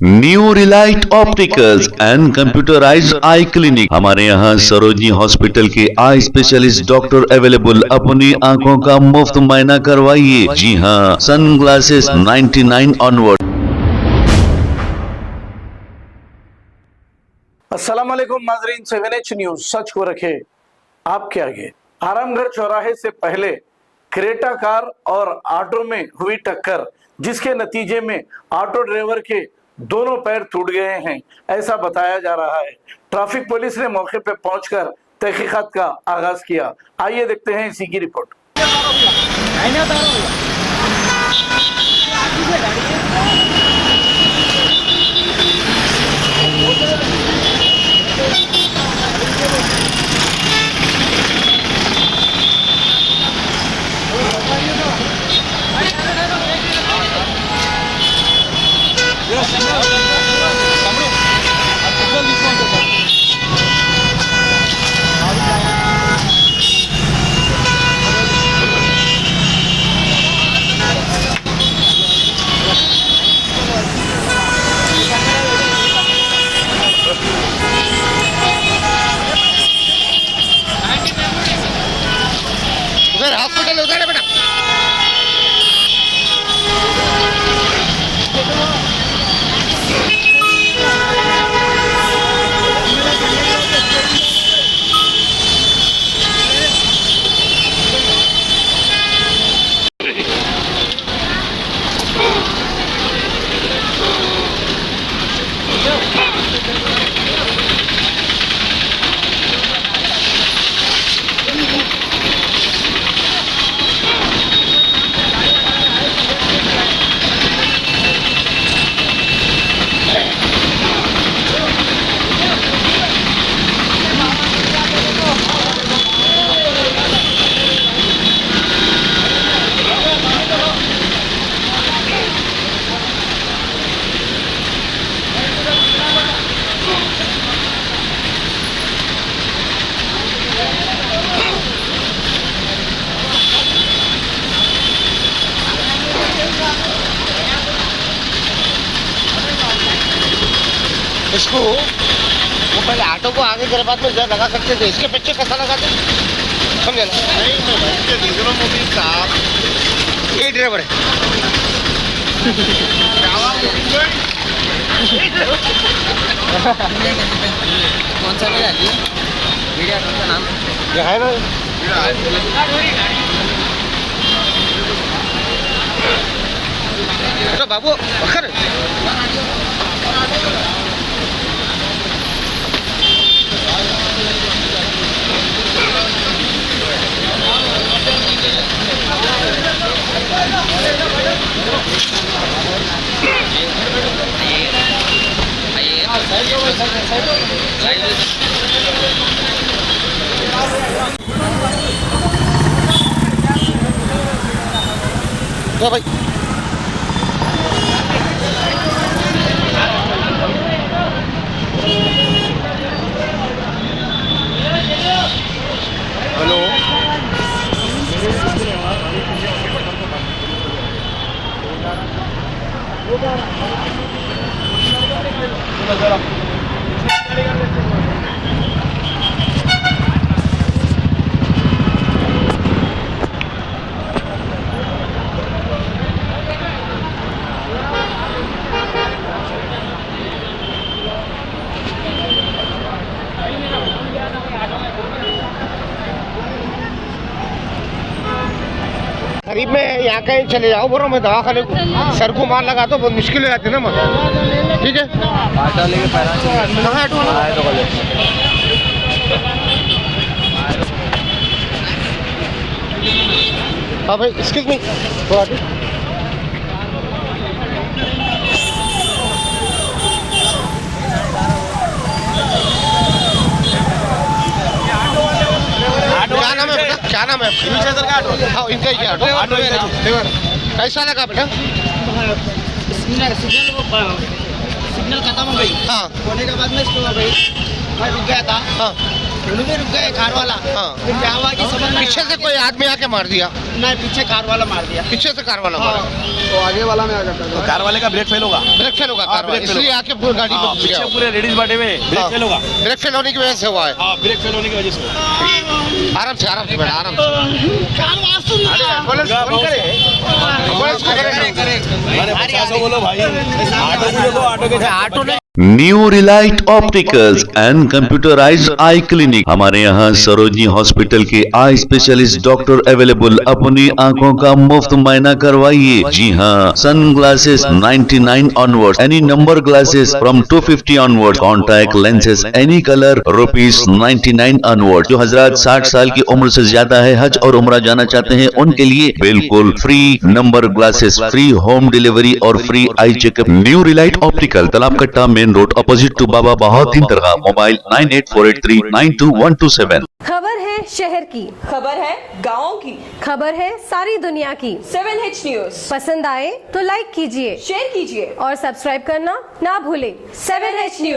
New Relight opticals and computerised I clinic. हमारे यहाँ Sarojini hospital के आई स्पेशलिस्ट डॉक्टर अवेलेबल। अपनी आंखों का मुफ्त मुआयना करवाइए। जी हाँ, सन ग्लासेस 99 ऑनवर्ड। अस्सलाम वालेकुम नाजरीन, 7H न्यूज सच को रखे आपके आगे। आरामगढ़ चौराहे से पहले क्रेटा कार और ऑटो में हुई टक्कर, जिसके नतीजे में ऑटो ड्राइवर के दोनों पैर टूट गए हैं, ऐसा बताया जा रहा है। ट्रैफिक पुलिस ने मौके पर पहुंचकर तहकीकात का आगाज किया। आइए देखते हैं इसी की रिपोर्ट। हॉस्पिटल उधर है बेटा। इसको वो पहले ऑटो को आगे के बाद में लगा सकते थे, इसके पीछे कैसा लगाते समझे ना? नहीं, ये ड्राइवर है। कौन सा मीडिया का नाम ये है ना, तो बाबू बखर तो भाई हेलो, करीब में यहाँ कहीं चले जाओ, बोलो मैं दवा खाने सर को मार लगा तो बहुत मुश्किल हो जाती है ना मत। ठीक है, हाँ भाई, एक्सक्यूज मी, थोड़ा क्या नाम है बेटा, क्या नाम है? हाँ, इनका ही क्या ऑटो कैसा लगा बेटा? सिग्नल खत्म हो गई। हाँ, होने के बाद में इसको भाई मैं रुक गया था। हाँ, उन्होंने भी रुक गए कार वाला। हाँ। फिर क्या हुआ कि समझ में पीछे से कोई आदमी आके मार दिया, नहीं, पीछे कार वाला मार दिया। पीछे से कार वाला मारा। तो आगे वाला में आ जाता है। कार वाले का ब्रेक फेल होगा। ब्रेक फेल होगा कार वाला, ब्रेक फेल इसलिए आके पूरी गाड़ी को घुस गया। पीछे पूरे लेडीज बैठे हुए, ब्रेक फेल होगा। ब्रेक फेल होने की वजह से हुआ है। हाँ, ब्रेक फेल होने की वजह से। आराम से बेटा, आराम से। अरे 50 बोलो भाई, ऑटो भी देखो, ऑटो के ऑटो ने new Relight opticals and computerised I clinic. हमारे यहाँ सरोजनी हॉस्पिटल के आई स्पेशलिस्ट डॉक्टर अवेलेबल। अपनी आंखों का मुफ्त मायना करवाइए। जी हाँ, sun glasses 99 onward, any number glasses from 250 onward, contact lenses any colour ₹99 onward. जो हजरात 60 साल की उम्र से ज्यादा है, हज और उम्रा जाना चाहते हैं, उनके लिए बिल्कुल free number glasses, free home delivery और free eye checkup. New relight optical, Talab Katta, main road, opposite to Baba Bahauddin दरगाह। मोबाइल 9848392127। खबर है शहर की, खबर है गाँव की, खबर है सारी दुनिया की। 7H न्यूज पसंद आए तो लाइक कीजिए, शेयर कीजिए और सब्सक्राइब करना ना भूलें। 7H news.